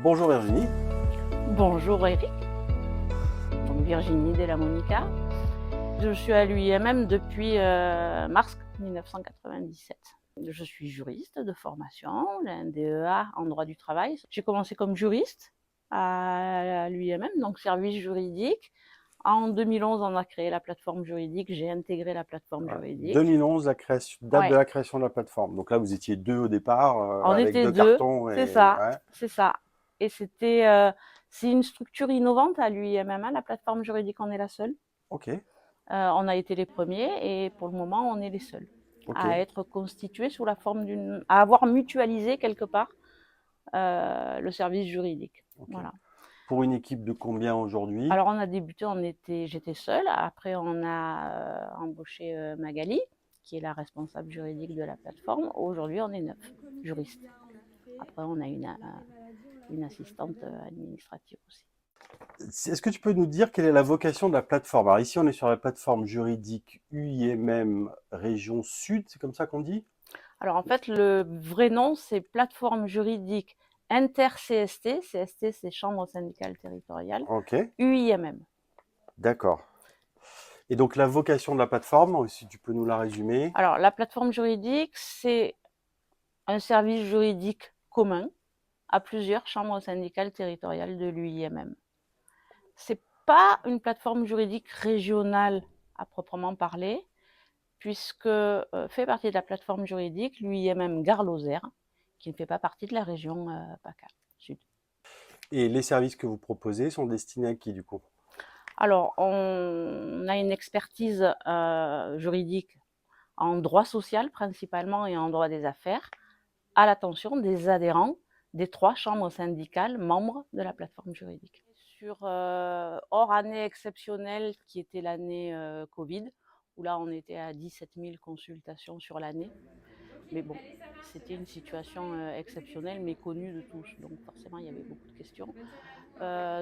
Bonjour Virginie. Bonjour Eric, donc Virginie Della Monica. Je suis à l'UIMM depuis mars 1997. Je suis juriste de formation, j'ai un DEA en droit du travail. J'ai commencé comme juriste à l'UIMM, donc service juridique. En 2011, on a créé la plateforme juridique, j'ai intégré la plateforme Voilà. juridique. 2011, date de Ouais, la création de la plateforme. Donc là, vous étiez deux au départ, on avec était deux deux, cartons. c'est Et, ça, ouais. c'est ça. Et c'est une structure innovante à l'UIMM, la plateforme juridique, on est la seule. Ok, On a été les premiers et pour le moment, on est les seuls ok, à être constitués sous la forme à avoir mutualisé quelque part le service juridique. ok. Voilà. Pour une équipe de combien aujourd'hui? Alors on a débuté, j'étais seule. Après on a embauché Magali, qui est la responsable juridique de la plateforme. Aujourd'hui on est 9 juristes. Après on a une assistante administrative aussi. Est-ce que tu peux nous dire quelle est la vocation de la plateforme? Alors ici, on est sur la plateforme juridique UIMM Région Sud, c'est comme ça qu'on dit? Alors en fait, le vrai nom, c'est plateforme juridique inter-CST. CST, c'est Chambre syndicale territoriale. Ok, UIMM. d'accord. Et donc la vocation de la plateforme, si tu peux nous la résumer? Alors la plateforme juridique, c'est un service juridique commun à plusieurs chambres syndicales territoriales de l'UIMM. C'est pas une plateforme juridique régionale à proprement parler, puisque fait partie de la plateforme juridique l'UIMM Gare-Lozère, qui ne fait pas partie de la région PACA Sud. Et les services que vous proposez sont destinés à qui du coup? Alors, on a une expertise juridique en droit social principalement et en droit des affaires, à l'attention des adhérents des 3 chambres syndicales membres de la plateforme juridique. Sur hors année exceptionnelle qui était l'année Covid, où là on était à 17 000 consultations sur l'année. Mais bon, c'était une situation exceptionnelle mais connue de tous, donc forcément il y avait beaucoup de questions.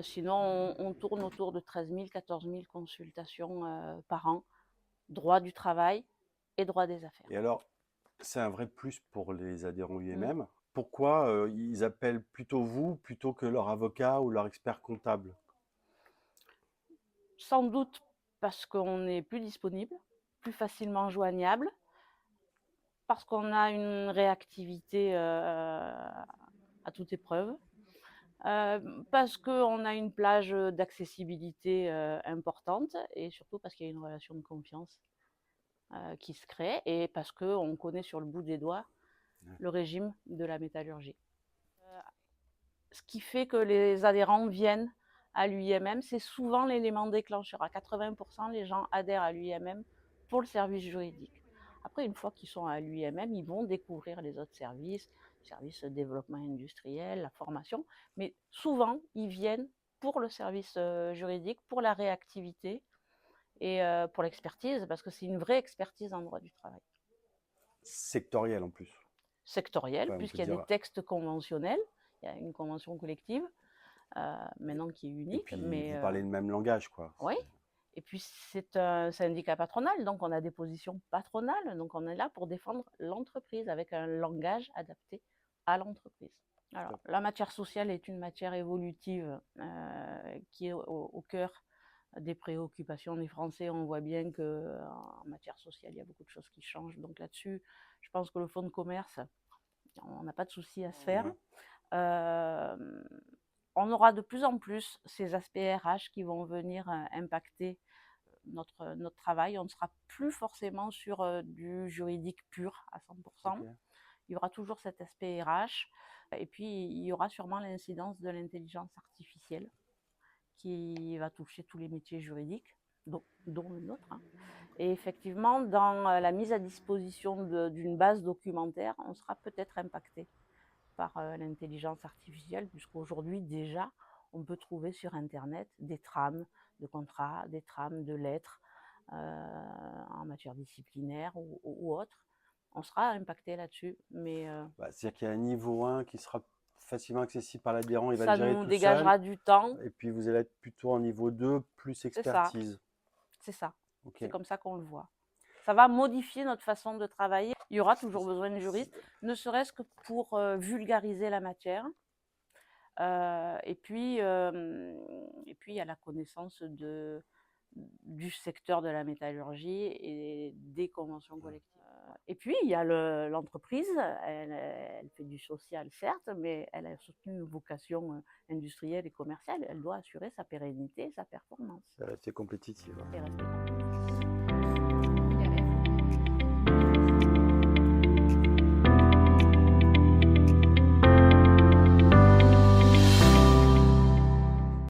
Sinon, on tourne autour de 13 000, 14 000 consultations par an, droit du travail et droit des affaires. Et alors, c'est un vrai plus pour les adhérents Mm. UMM. Pourquoi ils appellent plutôt vous plutôt que leur avocat ou leur expert comptable? Sans doute parce qu'on est plus disponible, plus facilement joignable, parce qu'on a une réactivité à toute épreuve, parce qu'on a une plage d'accessibilité importante et surtout parce qu'il y a une relation de confiance qui se crée et parce qu'on connaît sur le bout des doigts le régime de la métallurgie. Ce qui fait que les adhérents viennent à l'UIMM, c'est souvent l'élément déclencheur. À 80%, les gens adhèrent à l'UIMM pour le service juridique. Après, une fois qu'ils sont à l'UIMM, ils vont découvrir les autres services, services de développement industriel, la formation, mais souvent, ils viennent pour le service juridique, pour la réactivité et pour l'expertise, parce que c'est une vraie expertise en droit du travail. Sectoriel en plus. Sectorielle, Ouais, on peut puisqu'il y a des dire. textes conventionnels, il y a une convention collective, maintenant qui est Et unique, puis, mais vous parlez le même langage, quoi. oui. Et puis c'est un syndicat patronal, donc on a des positions patronales, donc on est là pour défendre l'entreprise avec un langage adapté à l'entreprise. Alors, la matière sociale est une matière évolutive qui est au cœur des préoccupations des Français. On voit bien qu'en matière sociale, il y a beaucoup de choses qui changent. Donc là-dessus, je pense que le fonds de commerce, on n'a pas de souci à se faire. Ouais. On aura de plus en plus ces aspects RH qui vont venir impacter notre travail. On ne sera plus forcément sur du juridique pur à 100%. Ok. Il y aura toujours cet aspect RH. Et puis, il y aura sûrement l'incidence de l'intelligence artificielle qui va toucher tous les métiers juridiques, dont le nôtre. Hein. Et effectivement, dans la mise à disposition d'une base documentaire, on sera peut-être impacté par l'intelligence artificielle, puisqu'aujourd'hui déjà, on peut trouver sur Internet des trames de contrats, des trames de lettres en matière disciplinaire ou autre. On sera impacté là-dessus, mais C'est-à-dire qu'il y a un niveau 1 qui sera facilement accessible par l'adhérent, il va le ça gérer nous tout seul. dégagera du temps. Et puis, vous allez être plutôt en niveau 2, plus C'est ça, expertise. c'est ça. Ok. C'est comme ça qu'on le voit. Ça va modifier notre façon de travailler. Il y aura toujours besoin de juristes, ne serait-ce que pour vulgariser la matière, Et puis, il y a la connaissance du secteur de la métallurgie et des conventions collectives. Et puis, il y a l'entreprise, elle fait du social, certes, mais elle a surtout une vocation industrielle et commerciale. Elle doit assurer sa pérennité, sa performance C'est compétitif. et rester compétitive.